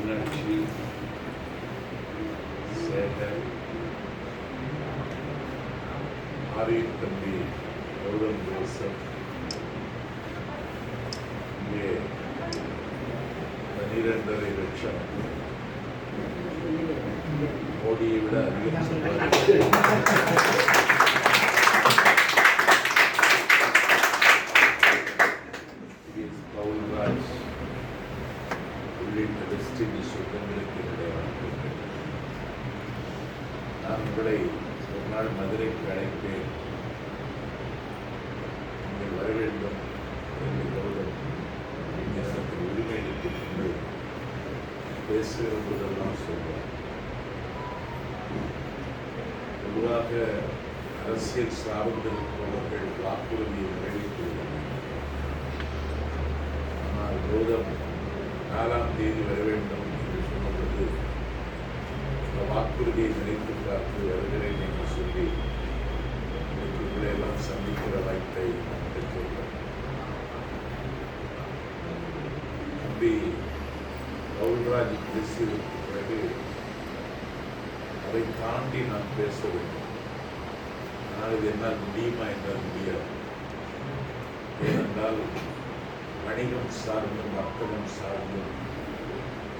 மீனாட்சி, சேகர், ஆரியன் தம்பி, கௌதம் ஜோசப், இங்கே 12.5 லட்சம் மோடியை விட அதிகம் பவுல்ராஜ் உள்ளிட்ட வெஸ்ட் இண்டீஸ் சொந்தங்களுக்கு என்னுடைய நான் உங்களை ஒரு நாள் மதுரைக்கு அழைப்பேன், நீங்கள் வர வேண்டும் என்று கௌதம் எனக்கு உரிமை எடுத்துக் கொண்டு பேசுகிற போதெல்லாம் சொல்வார். பொதுவாக அரசியல் சார்ந்திருப்பவர்கள் வாக்குறுதியை நிறைவேற்றுகிறார்கள். ஆனால் கௌதம் 4ஆம் தேதி வர வேண்டும் என்று சொன்னபோது இந்த வாக்குறுதியை நினைத்து பார்த்து வருகிறேன் என்று சொல்லி இன்னைக்கு உங்களையெல்லாம் சந்திக்கிற வாய்ப்பை நான் பெற்றுள்ளேன். தம்பி பவுல்ராஜ் பேசியதற்கு பிறகு அதை தாண்டி நான் பேச வேண்டும். ஆனால் இது என்னால் முடியுமா என்றால் முடியாது. ஏனென்றால் வணிகம் சார்ந்தும் வர்த்தகம் சார்ந்தும்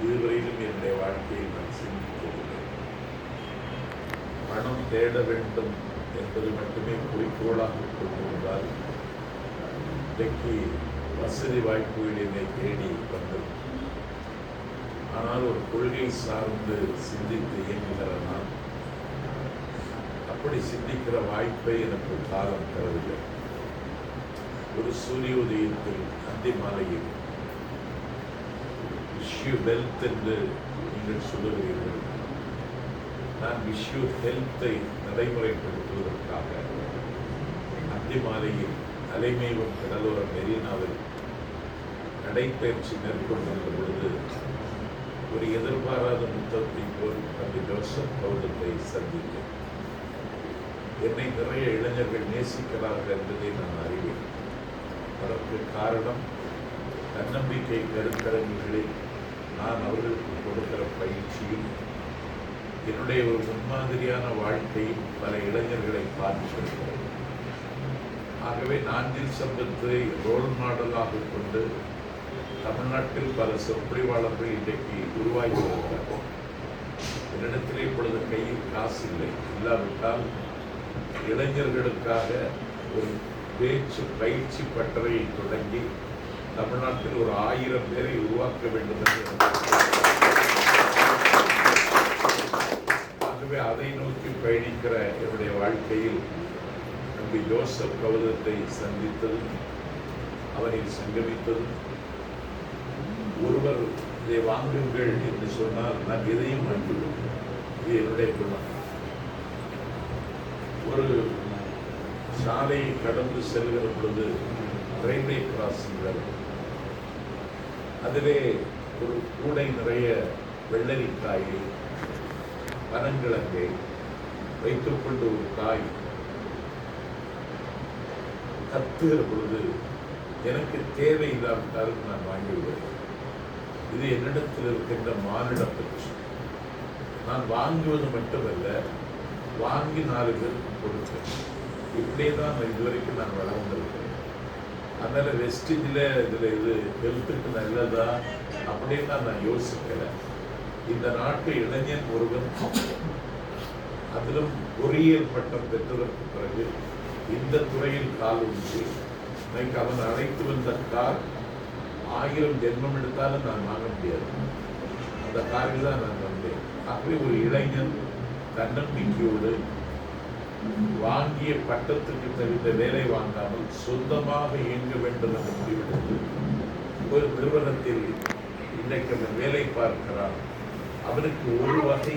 இதுவரையிலும் என்னுடைய வாழ்க்கையில் நான் சிந்திக்கவில்லை. பணம் தேட வேண்டும் என்பது மட்டுமே குறிக்கோளாக கொண்டிருந்தால் இன்றைக்கு வசதி வாய்ப்புகள் என்னை தேடி வந்தது. ஆனால் ஒரு கொள்கை சார்ந்து சிந்தித்து இயங்குகிற நான் அப்படி சிந்திக்கிற வாய்ப்பை எனக்கு காலம் தரவில்லை. ஒரு சூரிய உதயத்தில் அந்தி மாலையில் விஷ் வெல்த் என்று நீங்கள் சொல்லுகிறீர்கள். நான் விஷ் ஹெல்த்தை நடைமுறைப்படுத்துவதற்காக அந்தி மாலையில் அலைமேவும் கடலோர மெரினாவில் நடைபயிற்சி மேற்கொண்டிருந்த பொழுது ஒரு எதிர்பாராத முத்தத்தை போல் தம்பி ஜோசப் கௌதத்தை சந்தித்தேன். என்னை நிறைய இளைஞர்கள் நேசிக்கிறார்கள் என்பதை நான் அறிவேன். அதற்கு காரணம் தன்னம்பிக்கை கருத்தரங்குகளில் நான் அவர்களுக்கு கொடுக்கிற பயிற்சியும் என்னுடைய ஒரு முன்மாதிரியான வாழ்க்கையும் பல இளைஞர்களை பார்த்திருக்கிறேன். ஆகவே நாஞ்சில் சம்பத்தை ரோல் மாடலாக கொண்டு தமிழ்நாட்டில் பல சொற்பொழிவாளர்கள் இன்றைக்கு உருவாகி வருகிறார்கள். என்னிடத்திலே இப்பொழுது கையில் காசு இல்லை. இல்லாவிட்டால் இளைஞர்களுக்காக ஒரு பேச்சு பயிற்சி பட்டறையை தொடங்கி தமிழ்நாட்டில் ஒரு 1000 பேரை உருவாக்க வேண்டும் என்று ஆகவே அதை நோக்கி பயணிக்கிற என்னுடைய வாழ்க்கையில் தம்பி ஜோசப் கௌதத்தை சந்தித்ததும் அவரை சங்கமித்ததும், ஒருவர் இதை வாங்குங்கள் என்று சொன்னால் நான் எதையும் வாங்கிவிடும். இது என்னுடைய குணம். ஒரு சாலையை கடந்து செல்கிற பொழுது ரயில்வே கிராசிங் வரும். அதிலே ஒரு கூடை நிறைய வெள்ளரிக்காயை பனங்கிழங்கை வைத்துக்கொண்டு ஒரு தாய் கத்துகிற பொழுது எனக்கு தேவை இல்லாவிட்டாலும் நான் வாங்கிவிடுவேன். இது என்னிடத்தில் இருக்கின்ற மானிட பற்றி. நான் வாங்குவது மட்டுமல்ல, வாங்கி 4 பேருக்கு கொடுத்தேன். இப்படியே தான் இதுவரைக்கும் நான் வளர்ந்திருக்கிறேன். அதனால வெஸ்டிஜில் இதில் இது ஹெல்த்துக்கு நல்லதா அப்படின்னு நான் யோசிக்கலை. இந்த நாட்டு இளைஞன் ஒருவன் அதிலும் பொறியியல் பட்டம் பெற்றதற்கு பிறகு இந்த துறையில் கால் ஊன்றி இன்னைக்கு அவன் அழைத்து வந்த கார் 1000 ஜென்மம் எடுத்தாலும் நான் வாங்க முடியாது. அந்த காரில் தான் நான் வந்தேன். ஆகவே ஒரு இளைஞன் தன்னம்பிக்கையோடு வாங்கிய பட்டத்துக்கு தகுந்த வேலை வாங்காமல் சொந்தமாக இயங்க வேண்டும் என்று முடிவெடுத்து ஒரு நிறுவனத்தில் இன்றைக்கு அவன் வேலை பார்க்கிறான். அவனுக்கு ஒரு வகை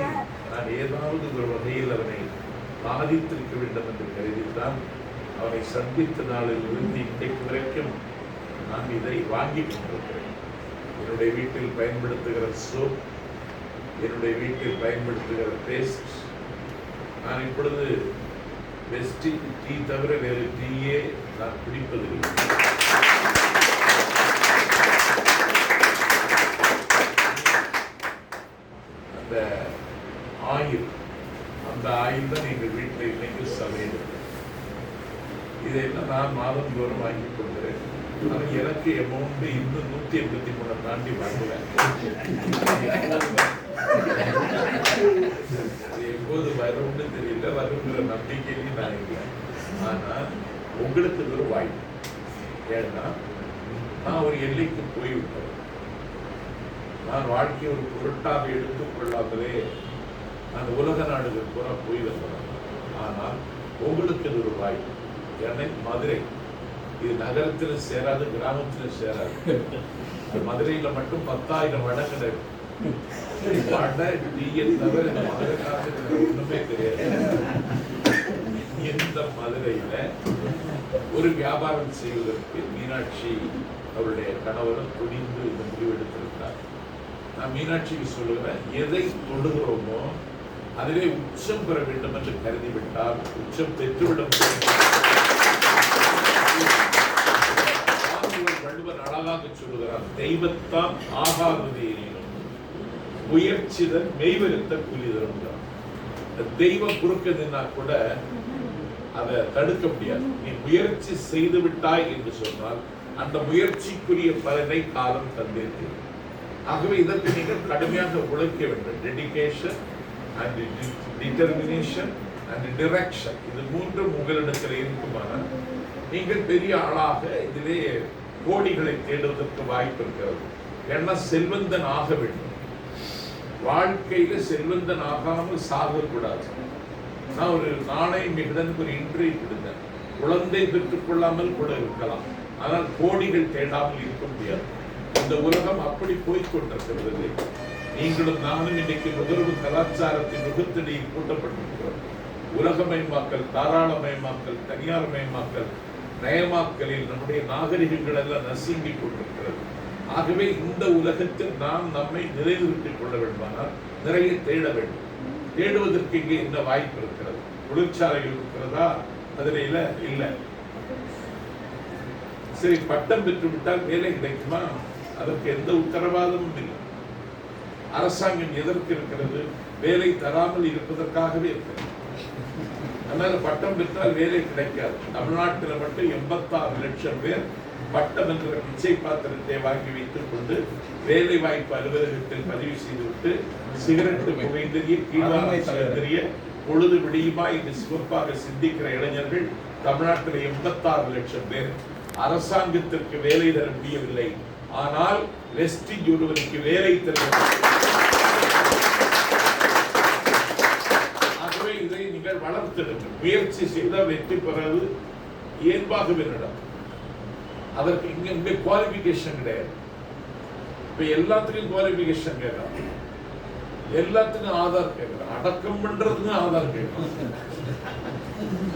நான் ஏதாவது ஒரு வகையில் அவனை பாதித்திருக்க வேண்டும் என்று கருதித்தான் அவனை சந்தித்த நாளில் இருந்து இன்றைக்கு வரைக்கும் நான் இதை வாங்கி கொண்டிருக்கிறேன். என்னுடைய வீட்டில் பயன்படுத்துகிற சோப், என்னுடைய வீட்டில் பயன்படுத்துகிற பேஸ்ட், நான் இப்பொழுது பெஸ்ட் டீ தவிர வேறு டீயே நான் குடிப்பதில்லை. இந்த ஆயில், அந்த ஆயில் தான் எங்கள் வீட்டில் இன்னைக்கு சமையல். இதையெல்லாம் நான் மாதந்தோறும் வாங்கி கொள்கிறேன். ஆனால் எனக்கு அமௌண்ட் இன்னும் 183 தாண்டி வாங்கல. எப்போது வரும்னு தெரியல, வருங்கிற நம்பிக்கையிலையும் நான் இல்லை. ஆனால் உங்களுக்கு ஒரு வாய்ப்பு. ஏன்னா நான் ஒரு எல்லைக்கு போய்விட்டேன். நான் வாழ்க்கையை ஒரு பொருட்டாக எடுத்துக்கொள்ளாமலே நான் உலக நாடுகள் பூரா போய் வந்தேன். ஆனால் உங்களுக்கு இது ஒரு வாய்ப்பு. ஏன்னா மதுரை இது நகரத்தில் சேராது, கிராமத்தில் சேராது. மதுரையில மட்டும் 10,000 வடங்களை தவிர இந்த மதுரைக்காரங்களுக்கு ஒண்ணுமே தெரியாது. இந்த மதுரையில ஒரு வியாபாரம் செய்வதற்கு மீனாட்சி அவருடைய கணவரும் துணிந்து இந்த முடிவு எடுத்திருந்தார். நான் மீனாட்சிக்கு சொல்லுகிறேன், எதை தொடுகிறோமோ அதிலே உச்சம் பெற வேண்டும் என்று கருதிவிட்டால் உச்சம் பெற்றுவிடும். வள்ளுவர் அழகாக சொல்லுகிறார், தெய்வத்தான் ஆகாதது எனினும் முயற்சிதன் மெய்வருத்த கூலி தரும். தெய்வம் குறுக்குதுன்னா கூட அதை தடுக்க முடியாது. நீ முயற்சி செய்து விட்டாய் என்று சொன்னால் அந்த முயற்சிக்குரிய பலனை காலம் தந்திருக்கு. ஆகவே இதற்கு நீங்கள் கடுமையாக உழைக்க வேண்டும். Dedication and determination and direction, இது மூன்றும் உங்களிடத்தில் இருக்குமானால் நீங்கள் பெரிய ஆளாக இதிலே கோடிகளை தேடுவதற்கு வாய்ப்பு இருக்கிறது. ஏன்னா செல்வந்தன் ஆக வேண்டும். வாழ்க்கையில செல்வந்தன் ஆகாமல் சாகக்கூடாது. நான் ஒரு நாணய மிகுதனுக்கு ஒரு இன்டர்வியூ கொடுத்தேன். குழந்தை பெற்றுக் கொள்ளாமல் கூட இருக்கலாம், ஆனால் கோடிகள் தேடாமல் இருக்க முடியாது. இந்த உலகம் அப்படி போய்கொண்டிருக்கிறது. நீங்களும் நானும் இன்னைக்கு நுகர்வு கலாச்சாரத்தின் முகத்தடியில் கூட்டப்பட்டிருக்கிறோம். உலகமயமாக்கல், தாராளமயமாக்கல், தனியார் மயமாக்கல், நயமாக்கலில் நம்முடைய நாகரிகங்கள் எல்லாம் நசுங்கிக் கொண்டிருக்கிறது. ஆகவே இந்த உலகத்தில் நாம் நம்மை நிலைநிறுத்திக் கொள்ள வேண்டுமானால் நிறைய தேட வேண்டும். தேடுவதற்கு இங்கே இந்த வாய்ப்பு இருக்கிறது. தொழிற்சாலைகள் இருக்கிறதா? அதில் இல்லை. சரி, பட்டம் பெற்று விட்டால் வேலை கிடைக்குமா? அதற்கு எந்த உத்தரவாதமும் இல்லை. அரசாங்கம் எதற்கு இருக்கிறது? வேலை தராமல் இருப்பதற்காகவே இருக்கிறது. அதனால பட்டம் பெற்றால் வேலை கிடைக்காது. தமிழ்நாட்டில் மட்டும் 86 லட்சம் பேர் பட்டம் என்ற பிச்சை பாத்திரத்தை வாங்கி வைத்துக் கொண்டு வேலை வாய்ப்பு அலுவலகத்தில் பதிவு செய்துவிட்டு சிகரெட்டு புகைந்தறிய, கீழாமை தளர்ந்தறிய, பொழுது விடியுமா என்று சிறப்பாக சிந்திக்கிற இளைஞர்கள் தமிழ்நாட்டில் 86 லட்சம் பேர். அரசாங்கத்திற்கு வேலை தர முடியவில்லை, ஆனால் வெஸ்டிஜ் ஒருவருக்கு வேலை தர. ஆகவே இதை நீங்கள் வளர்த்தெடுங்கள். முயற்சி செய்தால் வெற்றி பெறது இயல்பாகவே நடம். அதற்கு இங்க குவாலிபிகேஷன் கிடையாது. இப்ப எல்லாத்துக்கும் குவாலிபிகேஷன் கேட்கலாம், எல்லாத்துக்கும் ஆதார் கேட்கலாம், அடக்கம் பண்றதுக்கும் ஆதார் கேட்கலாம்.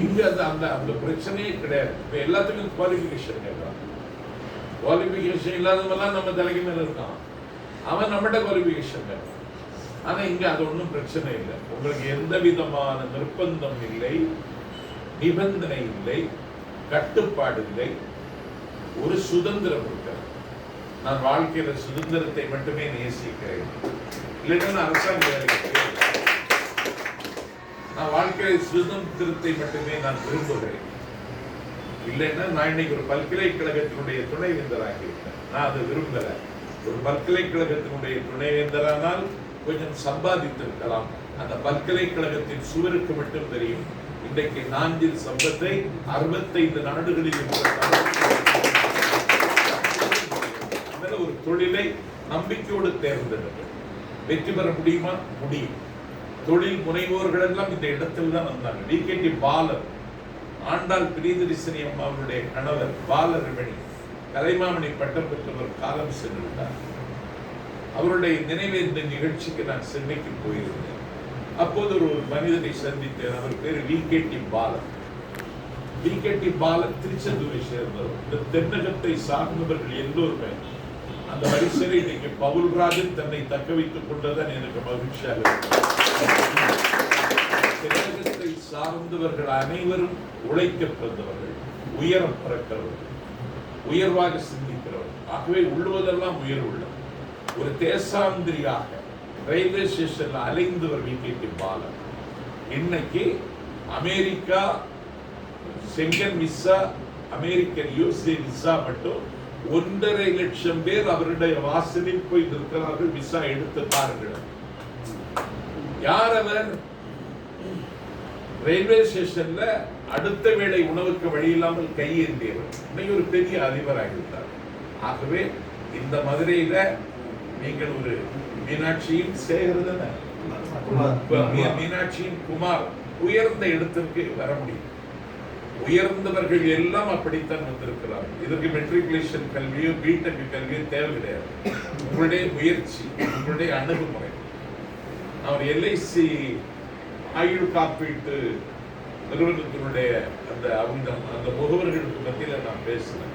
இங்க அந்த பிரச்சனையே கிடையாது. இப்ப எல்லாத்துக்கும் குவாலிபிகேஷன் கேட்கலாம். குவாலிபிகேஷன் இல்லாதவெல்லாம் நம்ம தலைக்கு மேல இருக்கான், அவன் நம்மகிட்ட குவாலிபிகேஷன் கேட்கலாம். ஆனா இங்க அது ஒன்றும் பிரச்சனை இல்லை. உங்களுக்கு எந்த விதமான நிர்பந்தம் இல்லை, நிபந்தனை இல்லை, கட்டுப்பாடு இல்லை, ஒரு சுதந்திரம் இருக்கிறது. நான் வாழ்க்கையில சுதந்திரத்தை மட்டுமே நேசிக்கிறேன். இல்லைன்னா அரசாங்க வேலைக்கு நான் வாழ்க்கையில சுதந்திரத்தை மட்டுமே நான் விரும்புகிறேன். இல்லைன்னா நான் இன்னைக்கு ஒரு பல்கலைக்கழகத்தினுடைய துணைவேந்தராகிவிட்டேன். நான் அதை விரும்பல. ஒரு பல்கலைக்கழகத்தினுடைய துணைவேந்தரானால் கொஞ்சம் சம்பாதித்திருக்கலாம். அந்த பல்கலைக்கழகத்தின் சுவருக்கு மட்டும் தெரியும். இன்றைக்கு நாஞ்சில் சம்பத்தை 65 நாடுகளில் ஒரு தொழிலை நம்பிக்கையோடு தேர்ந்தெடுங்க. வெற்றி பெற முடியுமா? முடியும். தொழில் முனைவோர்கள் எல்லாம் இந்த இடத்தில் தான் வந்தாங்க. டிகேடி பாலர், ஆண்டாள் பிரியதரிசனி அம்மாவுடைய கணவர் பாலரமணி கலைமாமணி பட்டம் பெற்றவர் காலம் சென்றுவிட்டார். அவருடைய நினைவேந்த நிகழ்ச்சிக்கு நான் சென்னைக்கு போயிருந்தேன். அப்போது ஒரு மனிதனை சந்தித்தேன். அவர் பேர் விகேடி பாலர். விகேடி பாலர் திருச்செந்தூரை சேர்ந்தவர். இந்த தென்னகத்தை சார்ந்தவர்கள் எல்லோருமே அந்த வரிசையில் இன்னைக்கு பவுல்ராஜன் தன்னை தக்க வைத்துக் கொண்டதான் எனக்கு மகிழ்ச்சியாக இருக்கு. தென்னகத்தை சார்ந்தவர்கள் அனைவரும் உழைக்க பிறந்தவர்கள், உயரம் பிறக்கிறவர்கள், உயர்வாக சிந்திக்கிறவர்கள். ஆகவே உள்ளுவதெல்லாம் உயர்வுள்ள ஒரு தேசாந்திரியாக ரயில்வே ஸ்டேஷன்ல அலைந்தவர் விகேடி பாலன். இன்னைக்கு America Sengan visa, American USA visa மட்டும் 1.5 லட்சம் பேர் அவருடைய வாசலில் போய் நிற்கிறார்கள் விசா எடுத்து பாருங்கள். யார் அவர்? ரயில்வே ஸ்டேஷன்ல அடுத்த வேளை உணவுக்கு வழி இல்லாமல் கையேந்தியவர் இன்னைக்கு ஒரு பெரிய அதிபராகிவிட்டார். ஆகவே இந்த மதுரையில நீங்கள் ஒரு மீனாட்சியின் சேகரதன மீனாட்சியின் குமார் உயர்ந்த இடத்திற்கு வர முடியும். உயர்ந்தவர்கள் எல்லாம் அப்படித்தான் வந்திருக்கிறார்கள். இதற்கு மெட்ரிகுலேஷன் கல்வியோ பிடெக் கல்வியோ தேவை கிடையாது. உங்களுடைய முயற்சி, உங்களுடைய அணுகுமுறை. அவர் LIC ஆயுள் காப்பீட்டு நிறுவனத்தினுடைய அந்த முகவர்களுக்கு மத்தியில நான் பேசுறேன்.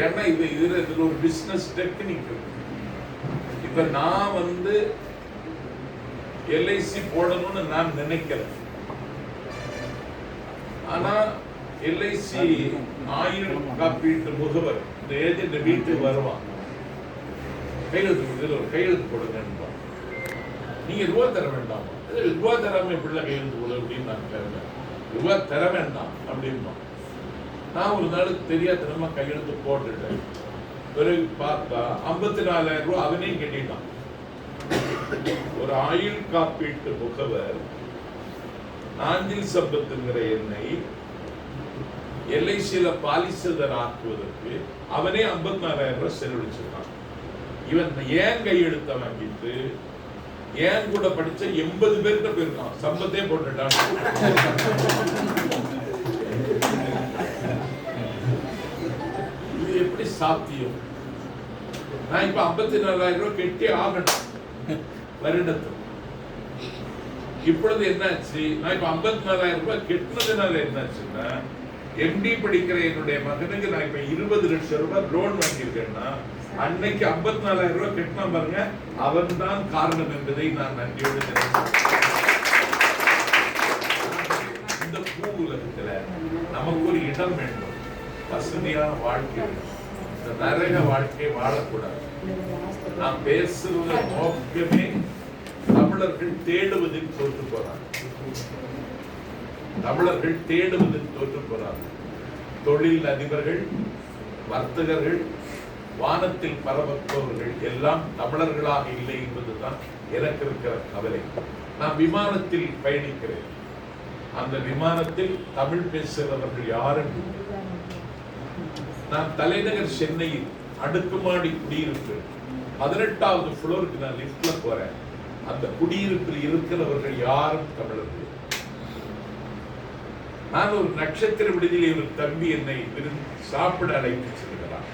ஏன்னா இதுல ஒரு பிசினஸ் டெக்னிக். இப்ப நான் LIC போடணும்னு நான் நினைக்கல. ஆனா LIC ஆயுள் காப்பீட்டு முகவர் இந்த ஏஜென்ட் வீட்டுக்கு வருவான், கையெழுத்து போடுங்க. நீங்க ரூபா தர வேண்டாம், ரூபா தராம எப்படிலாம் கையெழுத்து போடு அப்படின்னு நான் கேட்கிறேன். ரூபா தர வேண்டாம் அப்படின்னா நான் ஒரு நாளுக்கு தெரியாதனமா கையெழுத்து போட்டுட்டேன். பிறகு பார்த்தா 54,000 ரூபாய் அவனே கட்டிட்டான். ஒரு ஆயுள் காப்பீட்டு முகவர் நாஞ்சில் சம்பத்துங்கிற என்னை LICல பாலிசிதர் ஆக்குவதற்கு அவனே 54,000 ரூபாய் செலவழிச்சிருக்கான். இவன் ஏன் கையெழுத்த வாங்கிட்டு ஏன் கூட படிச்ச 80 பேர்கிட்ட போயிருக்கான், சம்பத்தே போட்டுட்டான். இது எப்படி சாத்தியம்? நான் இப்ப 54,000 ரூபாய் கெட்டி ஆகணும் வருடத்துக்கு. இப்பொழுது என்னாச்சு, நான் இப்ப 54,000 ரூபாய் கெட்டினதுனால என்னாச்சுன்னா, MD படிக்கிற என்னுடைய மகனுக்கு நான் இப்ப 20 லட்சம் ரூபாய் லோன் வாங்கியிருக்கேன்னா அன்னைக்கு 54,000 ரூபாய் கெட்டினா பாருங்க, அவன் தான் காரணம் என்பதை நான் நன்றியோடு தெரிவிக்கிறேன். இந்த பூ உலகத்துல நமக்கு ஒரு இடம் வேண்டும், வசதியான வாழ்க்கை, இந்த நரக வாழ்க்கை வாழக்கூடாது. நான் பேசுறது நோக்கமே தமிழர்கள் தேடுவதில் தோற்று போறாங்க. தமிழர்கள் தேடுவதில் தோற்று போறாங்க. தொழில் அதிபர்கள், வர்த்தகர்கள், வானத்தில் பரவப்பவர்கள் எல்லாம் தமிழர்களாக இல்லை என்பதுதான் எனக்கு இருக்கிற கவலை. நான் விமானத்தில் பயணிக்கிறேன். அந்த விமானத்தில் தமிழ் பேசுகிறவர்கள் யாரும். நான் தலைநகர் சென்னையில் அடுக்குமாடி குடியிருப்பு 18வது ஃப்ளோருக்கு நான் லிஃப்ட்ல போறேன். அந்த குடியிருப்பில் இருக்கிறவர்கள் யாரும் தமிழர்கள். நான் ஒரு நட்சத்திர விடுதியில் ஒரு தம்பி என்னை சாப்பிட அழைத்து செல்கிறார்.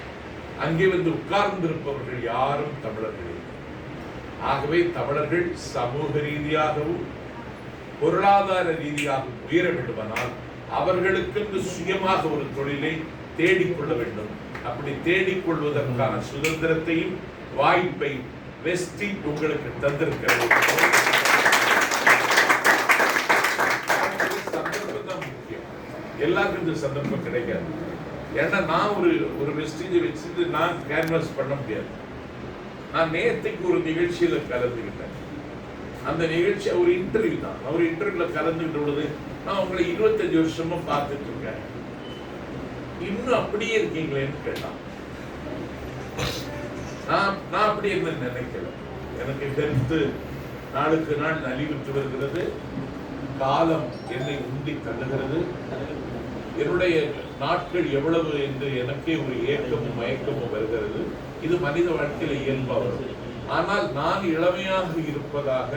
அங்கே உட்கார்ந்திருப்பவர்கள் யாரும் தமிழர்கள். ஆகவே தமிழர்கள் சமூக ரீதியாகவும் பொருளாதார ரீதியாகவும் உயர வேண்டுமானால் அவர்களுக்கு சுயமாக ஒரு தொழிலை தேடிக்கொள்ள வேண்டும். அப்படி தேடிக்கொள்வதற்கான சுதந்திரத்தையும் வாய்ப்பை வெஸ்டி உங்களுக்கு தந்திருக்கிறது. சந்தர்ப்பம் தான் முக்கியம். எல்லாருக்கும் இந்த சந்தர்ப்பம் கிடைக்காது. ஏன்னா நான் ஒரு வெஸ்டேஜை வச்சுட்டு நான் கேன்வாஸ் பண்ண முடியாது. நான் நேற்றுக்கு ஒரு நிகழ்ச்சியில கலந்துக்கிட்டேன். அந்த நிகழ்ச்சி ஒரு இன்டர்வியூ தான். ஒரு இன்டர்வியூல கலந்துக்கிட்ட பொழுது நான் உங்களை 25 வருஷமா பார்த்துட்டு இருக்கேன், இன்னும் அப்படியே இருக்கீங்களேன்னு கேட்டான். நான் அப்படி என்ன நினைக்கல. எனக்கு ஹெல்த் நாளுக்கு நாள் நலிவுற்று வருகிறது. காலம் என்னை உந்தி தள்ளுகிறது. என்னுடைய நாட்கள் எவ்வளவு என்று எனக்கே ஒரு ஏக்கமும் மயக்கமும் வருகிறது. இது மனித வாழ்க்கையில இயல்பாகும். ஆனால் நான் இளமையாக இருப்பதாக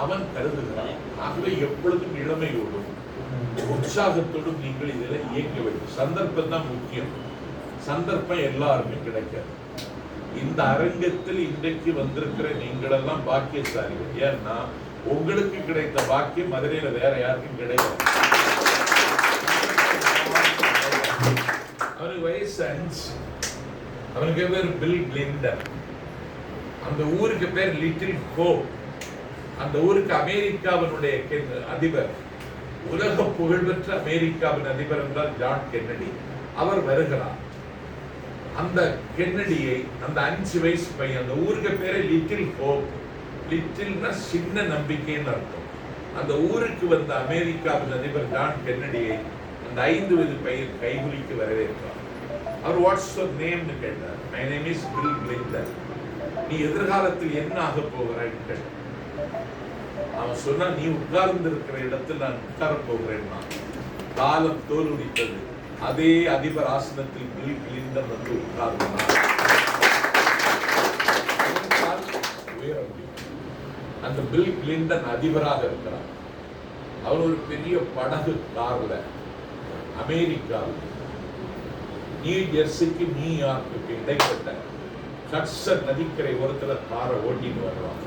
அவன் கருதுகிறான். ஆகவே எப்பொழுதும் இளமையோடும் உற்சாகத்தோடும் நீங்கள் இதில் இயக்க வேண்டும். சந்தர்ப்பம் தான் முக்கியம். சந்தர்ப்பம் எல்லாருமே கிடைக்காது. இந்த அரங்கத்தில் இன்றைக்கு வந்திருக்கிற நீங்களெல்லாம் பாக்கியசாலிகள். ஏன்னா உங்களுக்கு கிடைத்த பாக்கியம் மதுரையில வேற யாருக்கும் கிடையாது. அவனுக்கு வயசு 5. அவனுக்கு பேர் பில் கிளிண்டர். அந்த ஊருக்கு பேர் லிட்டில் ஹோப். அந்த ஊருக்கு அமெரிக்காவினுடைய அதிபர், உலக புகழ்பெற்ற அமெரிக்காவின் அதிபர் என்றால் ஜான் கென்னடி. அவர் வருகிறார். அந்த கென்னடியை, அந்த 5 வயசு பையன், அந்த ஊருக்கு பேரே லிட்டில் ஹோப். லிட்டில்னா சின்ன நம்பிக்கைன்னு அர்த்தம். அந்த ஊருக்கு வந்த அமெரிக்காவின் அதிபர் ஜான் கென்னடியை அந்த 5 வயது பையன் கைகுலிக்கு வரவேற்றார். அவர் வாட்ஸ் யுவர் நேம்னு கேட்டார். My name is bill Clinton. நீ எதிர்காலத்தில் என்ன ஆக போகிறாய்ன்னு கேட்டார். அவன் சொன்னா, நீ உட்கார்ந்து இருக்கிற இடத்தில் நான் உட்கார போகிறேன்னா. காலம் தோல்வித்தது. அதே அதிபர் ஆசனத்தில் பில் கிளின்டன் வந்து உட்கார்ந்தார். அந்த பில் கிளின்டன் அதிபராக இருக்கிறார். அவர் ஒரு பெரிய படகு கார்ல அமெரிக்காவில் நியூ ஜெர்சிக்கு நியூயார்க்குக்கு இடைப்பட்ட ஹட்சன் நதிக்கரை ஓரத்துல காரை ஓட்டின்னு வருவாங்க.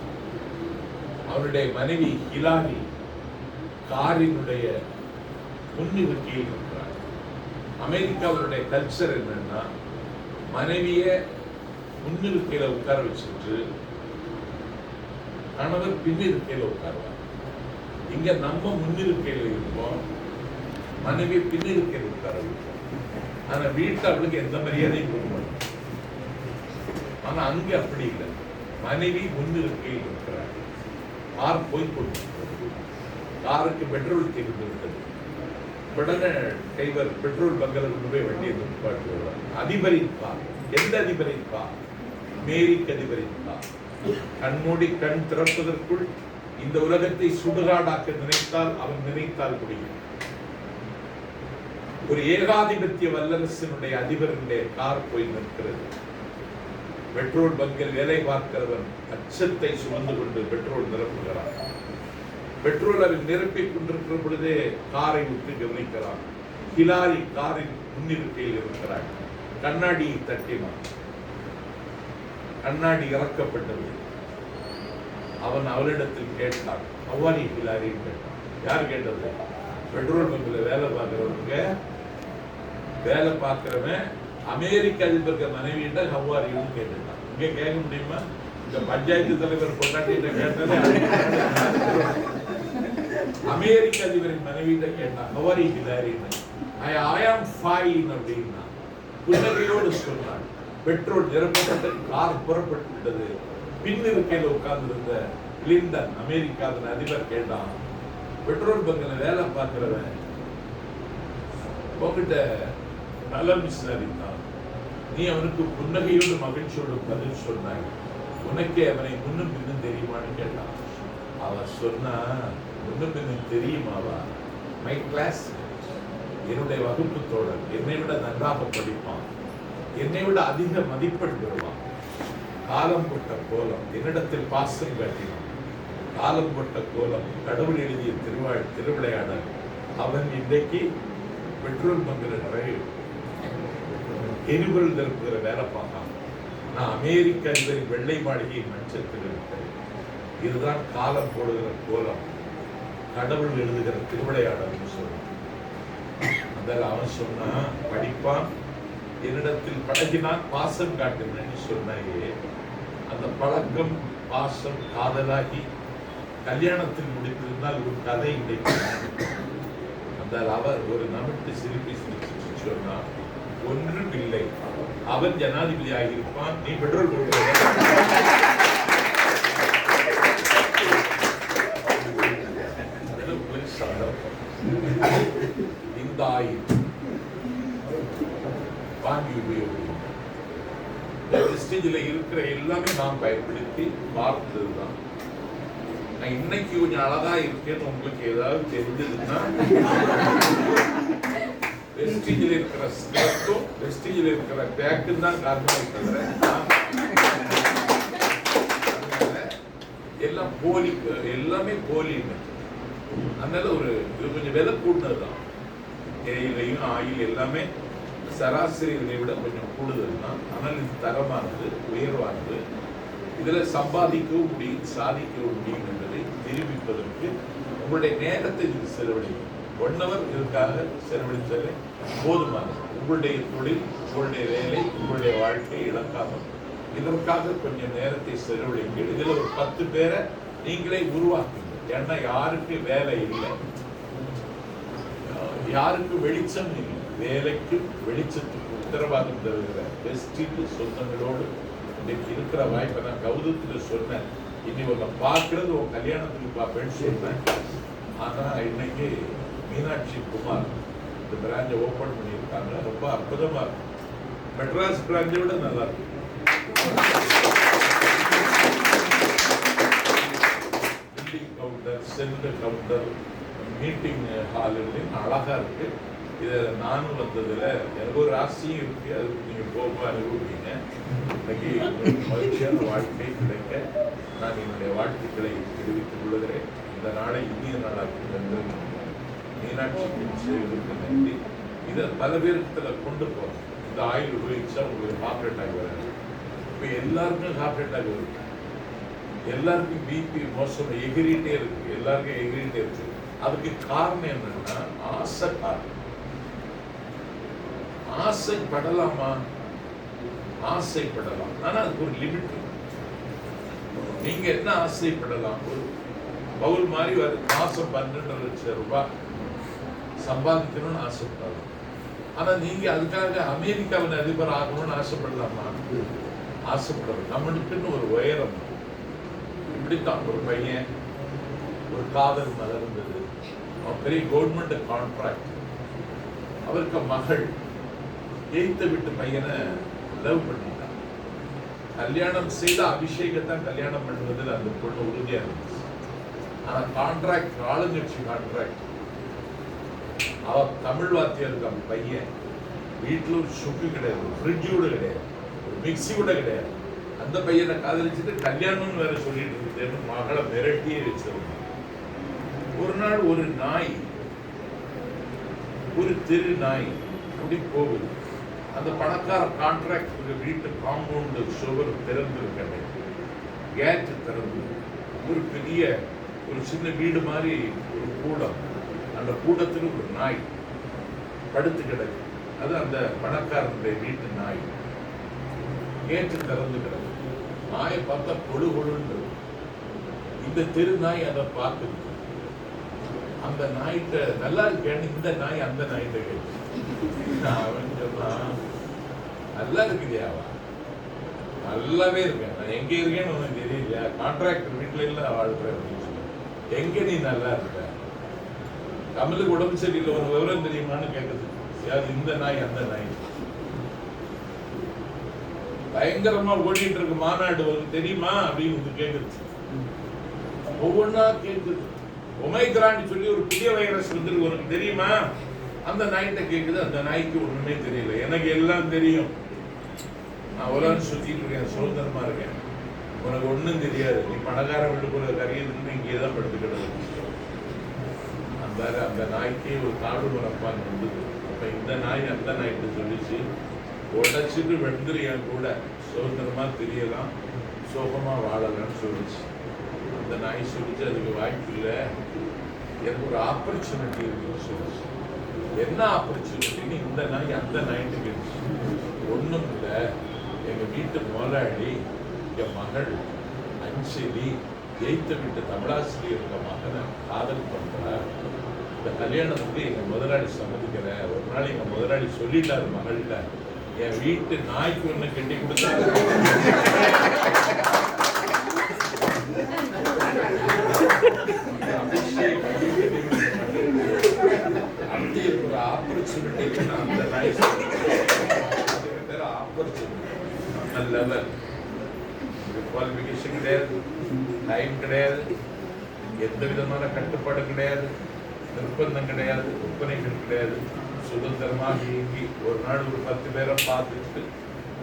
அவருடைய மனைவி ஹிலாரி காரினுடைய முன்னிருக்கையில் இருக்கிறார். அமெரிக்காவுடைய கல்ச்சர் என்னன்னா, மனைவிய முன்னிருக்கையில உட்கார வச்சுட்டு கணவர் பின்னிருக்கையில உட்காருவார். இங்க நம்ம முன்னிருக்கையில இருப்போம், மனைவி பின்னிருக்கையில் உட்கார வைப்போம். ஆனா வீட்டுல அவளுக்கு எந்த மரியாதையும் கொடுக்க மாட்டோம். ஆனா அங்க அப்படி இல்லை. மனைவி முன்னிருக்கையில் இருக்கிறார். கார் போய் கொண்டு காருக்கு பெட்ரோல் தீர்ந்து விட்டது. உடனே டிரைவர் பெட்ரோல் பங்கல கொண்டு போய் வண்டியை நிப்பாட்டி வருவார். அதிபரின் கார். எந்த அதிபரின் கார்? அமெரிக்க அதிபரின் கார். கண்மூடி கண் திறப்பதற்குள் இந்த உலகத்தை சுடுகாடாக்க நினைத்தால் அவன் நினைத்தால் முடியும். ஒரு ஏகாதிபத்திய வல்லரசினுடைய அதிபருடைய கார் போய் நிற்கிறது. பெட்ரோல் பங்கில் வேலை பார்க்கிறவன் அச்சத்தை சுமந்து கொண்டு பெட்ரோல் நிரப்புகிறான். பெட்ரோல் அவன் நிரப்பிக் கொண்டிருக்கிற பொழுதே காரை விட்டு கவனிக்கிறான். ஹிலாரி காரின் முன்னிருக்கையில் இருக்கிறான். கண்ணாடியை தட்டினான். கண்ணாடி இறக்கப்பட்டது. அவன் அவளிடத்தில் கேட்டான், அவ்வாறி ஹிலாரின்னு கேட்டான். யார் கேட்டது? பெட்ரோல் பங்கில் வேலை பார்க்கிறவங்க. வேலை பார்க்கிறவன் அமெரிக்க அதிபருக்கு மனைவியிட்ட ஹவ்வாரின்னு கேட்டுட்டான். இங்க கேட்க முடியுமா? இந்த பஞ்சாயத்து தலைவர் கொண்டாட்டிட்ட கேட்டதே அமெரிக்க அதிபரின் மனைவியிட்ட கேட்டான், ஹவ்வாரி ஹிலாரின்னு. ஐ ஆம் ஃபைன் அப்படின்னா புன்னகையோடு சொன்னான். பெட்ரோல் நிரப்பப்பட்டு கார் புறப்பட்டு விட்டது. பின்னிருக்கையில் உட்கார்ந்திருந்த கிளின்டன் அமெரிக்காவின் அதிபர் கேட்டான், பெட்ரோல் பங்கில் வேலை பார்க்கிறவன் உங்ககிட்ட நலம் விசாரித்தான். நீ அவனுக்கு புன்னகையோடு மகிழ்ச்சியோடு பதில் சொன்னாய். உனக்கே அவனை முன்னும் பின்னும் தெரியுமான்னு கேட்டான். அவன் சொன்னா, முன்னும் பின்னும் தெரியுமாவா? மை கிளாஸ், என்னுடைய வகுப்பு தோழர், என்னை விட நன்றாக படிப்பான், என்னை விட அதிக மதிப்பெண் பெறுவான். காலம் கொட்ட கோலம், என்னிடத்தில் பாசம் காட்டினான். காலம் கொட்ட கோலம், கடவுள் எழுதிய திருவிளையாடல். அவன் இன்றைக்கு பெட்ரோல் பங்கில் நிறைய எரிபொருள் நிரப்புகிற வேலை பார்த்தான். நான் அமெரிக்க அதிபரின் வெள்ளை மாளிகையின் மஞ்சத்தில் இருக்கிறேன். இதுதான் காலம் போடுகிற கோலம், கடவுள் எழுதுகிற திருவிளையாடல் சொல்றான். அதில் அவன் சொன்னா, படிப்பான், என்னிடத்தில் பழகினான், பாசம் காட்டினேன்னு சொன்னாயே. அந்த பழக்கம் பாசம் காதலாகி கல்யாணத்தில் முடித்திருந்தால் ஒரு கதை இன்றைக்கு. அந்த அவர் ஒரு நமிட்டு சிரிப்பி சிரிச்சு சொன்னார், ஒன்றும் இல்லை, அவன் ஜனாதிபதி ஆகியிருப்பான், நீ பெட்ரோல் போடுற. இந்த ஆயில் வாங்கி உபயோகிக்கும். வெஸ்டேஜில் இருக்கிற எல்லாமே நாம் பயன்படுத்தி பார்த்ததுதான். நான் இன்னைக்கு கொஞ்சம் அழகா இருக்கேன்னு உங்களுக்கு ஏதாவது தெரிஞ்சதுன்னா, வெஸ்டேஜில் இருக்கிற ஸ்கர்ட்டும் வெஸ்டேஜில் இருக்கிற பேக்கும் தான் காரணம். தவிர எல்லாம் போலி, எல்லாமே போலின்னு. அதனால ஒரு கொஞ்சம் விலை கூடுதல். தேயிலையும் ஆயில் எல்லாமே சராசரி விலை விட கொஞ்சம் கூடுதல் தான். ஆனால் இது தரமானது, உயர்வானது. இதில் சம்பாதிக்கவும் முடியும், சாதிக்கவும் முடியும் என்பதை நிரூபிப்பதற்கு உங்களுடைய நேரத்தை இது செலவழிக்கும். 1 hour இதற்காக செலவழித்தாலே போதுமானது. உங்களுடைய தொழில், உங்களுடைய வேலை, உங்களுடைய வாழ்க்கை இழக்காமல் இதற்காக கொஞ்சம் நேரத்தை செலவழிங்கள். இதில் ஒரு 10 பேரை நீங்களே உருவாக்குங்க. ஏன்னா யாருக்கு வேலை இல்லை, யாருக்கு வெளிச்சம் இல்லை. வேலைக்கு வெளிச்சத்துக்கு உத்தரவாதம் தருகிற பெஸ்ட் சொந்தங்களோடு இன்னைக்கு இருக்கிற வாய்ப்பை நான் கௌதத்தில் சொன்னேன். இனி உன்னை பார்க்கறது உன் கல்யாணத்துக்கு பார்ப்பேன்னு சொன்னேன். ஆனால் இன்னைக்கு மீனாட்சி குமார் இந்த பிராஞ்சை ஓப்பன் பண்ணியிருக்காங்க. ரொம்ப அற்புதமா இருக்கு. மெட்ராஸ் பிராஞ்சை விட நல்லா இருக்கு. Billing counter, scent counter, meeting hall அழகா இருக்கு. இதை நானும் வந்ததுல எனக்கு ஒரு ஆசையும் இருக்கு. அதுக்கு நீங்க போக அனுபவிங்க. இன்னைக்கு மகிழ்ச்சியான வாழ்க்கை கிடைக்க நான் என்னுடைய வாழ்த்துக்களை தெரிவித்துக் கொள்கிறேன். இந்த நாளை இந்திய நாளாக தந்து மீனாட்சி செய்வதற்கு நன்றி. இதை பல பேருக்கு கொண்டு போகிறோம். இந்த ஆயில் உபயோகிச்சா உங்களுக்கு ஹார்ட் அட்டாக் வராது. இப்போ எல்லாருக்கும் ஹார்ட் அட்டாக் வருது. எல்லாருக்கும் பிபி மோசம் எகிரிட்டே இருக்கு. எல்லாருக்கும் எகிரிட்டே இருக்கு. அதுக்கு காரணம் என்னன்னா ஆசை காரணம். ஆசைப்படலாமா? ஆசைப்படலாம். ஆனா அதுக்கு ஒரு லிமிட். நீங்க என்ன ஆசைப்படலாம்? ஒரு பவுல் மாதிரி மாசம் 12 லட்சம் ரூபாய் சம்பாதிக்கணும்னு ஆசைப்படலாம். ஆனா நீங்க அதுக்காக அமெரிக்காவின் அதிபர் ஆகணும்னு ஆசைப்படலாமா? ஆசைப்படலாம். நம்மளுக்குன்னு ஒரு உயரம். இப்படித்தான் ஒரு பையன் ஒரு காதல் மலர்ந்தது. அவன் பெரிய கவர்மெண்ட் கான்ட்ராக்ட். அவருக்கு மகள் எய்த்த விட்டு பையனை லவ் பண்ணிட்டான். கல்யாணம் செய்த அபிஷேகத்தான் கல்யாணம் பண்ணுவதில் அந்த பொண்ணு உறுதியா இருந்துச்சு. ஆனா கான்ட்ராக்ட் ஆளுங்கட்சி கான்ட்ராக்ட். அவ தமிழ் வாத்தியம் இருக்க பையன் வீட்டுல ஒரு சுக்கு கிடையாது, ஃப்ரிட்ஜ் கூட கிடையாது, ஒரு மிக்சி கூட கிடையாது. அந்த பையனை காதலிச்சுட்டு கல்யாணம்னு வேற சொல்லிட்டு இருந்தேன்னு மகளை மிரட்டியே வச்சிருந்தான். ஒரு நாள் ஒரு நாய், ஒரு தெரு நாய் அப்படி போகுது. அந்த பணக்கார கான்ட்ராக்ட் வீட்டு காம்பவுண்டு சுவர் திறந்திருக்கேன், கேட் திறந்து ஒரு பெரிய ஒரு சின்ன வீடு மாதிரி ஒரு கூடம். அந்த கூடத்தில் ஒரு நாய் படுத்து கிடக்கு. அது அந்த பணக்காரனுடைய வீட்டு நாய். கேட்டு திறந்து கிடக்கு. நாயை பார்த்தா கொழு கொழுன்னு. இந்த தெரு நாய் அதை பார்க்குது. அந்த நாய்கிட்ட நல்லா இருக்கேன்னு இந்த நாய் அந்த நாய்கிட்ட கேட்டு அவன் சொன்னான், நல்லா இருக்குதியாவா? நல்லாவே இருக்கேன். நான் எங்க இருக்கேன்னு உனக்கு தெரியலையா? கான்ட்ராக்டர் வீட்டுல இல்ல வாழ்றேன் அப்படின்னு சொல்லி. எங்க நீ நல்லா இருக்க? கமலுக்கு உடம்பு சரியில்லை, ஒரு விவரம் தெரியுமான்னு கேட்குது. யாரு? இந்த நாய் அந்த நாய். பயங்கரமா ஓடிட்டு இருக்கு மாநாடு, உனக்கு தெரியுமா அப்படின்னு கேட்குது. ஒவ்வொன்னா கேட்குது. ஒமைக்ரான் சொல்லி ஒரு புதிய வைரஸ் வந்துருக்கு, உனக்கு தெரியுமா? அந்த நாய்கிட்ட கேட்குது. அந்த நாய்க்கு ஒண்ணுமே தெரியல. எனக்கு எல்லாம் தெரியும், நான் உலகம் சுத்திட்டு இருக்கேன், சுதந்திரமா இருக்கேன். உனக்கு ஒண்ணும் தெரியாது. நீ பணக்கார வீட்டுக்குள்ள கரையிருந்து இங்கே தான் படுத்துக்கிறது. அந்த நாய்க்கே ஒரு காடு மரப்பான் வந்தது. அப்ப இந்த நாய் அந்த நாய்கிட்ட சொல்லிச்சு, உடச்சிட்டு வெந்துறியான் கூட சுதந்திரமா தெரியலாம், சோகமா வாழலாம்னு சொல்லிச்சு. அந்த நாய் சொல்லிச்சு, அதுக்கு வாய்ப்பு இல்லை, எனக்கு ஒரு ஆப்பர்ச்சுனிட்டி இருக்குன்னு சொல்லிச்சு. என்ன ஆப்பர்ச்சுனிட்டின்னு இந்த நாய் அந்த நாய்ட்டு கேட்டுச்சு. ஒன்றும் இல்லை, எங்க வீட்டு முதலாளி என் மகள் அஞ்சலி எய்த்த வீட்டு தமிழாசிரியர் மகனை காதல் பண்ற. இந்த கல்யாணத்துக்கு எங்க முதலாளி சம்மதிக்கிற. ஒரு நாள் எங்க முதலாளி சொல்லிட்டாரு மகள்கிட்ட, என் வீட்டு நாய்க்கு ஒண்ணு கட்டி கொடுத்தாரு. அப்படி இருக்கிற ஆப்பர்ச்சுனிட்டி அந்த நாய் பேர் ஆப்பர்ச்சுனிட்டி. லெவல் குவாலிஃபிகேஷன் கிடையாது, டைம் கிடையாது, எந்த விதமான கட்டுப்பாடு கிடையாது, நிர்பந்தம் கிடையாது, ஒப்பனைகள் கிடையாது. சுதந்திரமாக இயங்கி ஒரு நாள் ஒரு 10 பேரை பார்த்துட்டு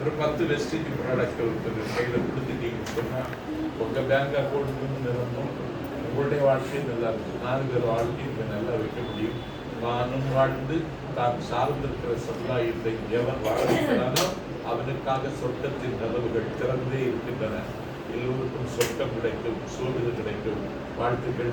ஒரு 10 வெஸ்டேஜ் ப்ராடக்ட் ஒருத்தர் கையில் கொடுத்துட்டீங்கன்னு சொன்னால் உங்கள் பேங்க் அக்கௌண்ட் நிரம்பும். உங்களுடைய வாழ்க்கை நல்லா இருக்கும். 4 பேர் வாழ்க்கை இங்கே நல்லா வைக்க முடியும். தானும் வாழ்ந்து தான் சார்ந்திருக்கிற சமுதாயத்தை எவன் வாழ்கிறானோ அவனுக்காக சொர்க்கத்தின் கதவுகள் திறந்தே இருக்கின்றன. எல்லோருக்கும் சொர்க்கம் கிடைக்கும், சோறு கிடைக்கும். வாழ்த்துக்கள்.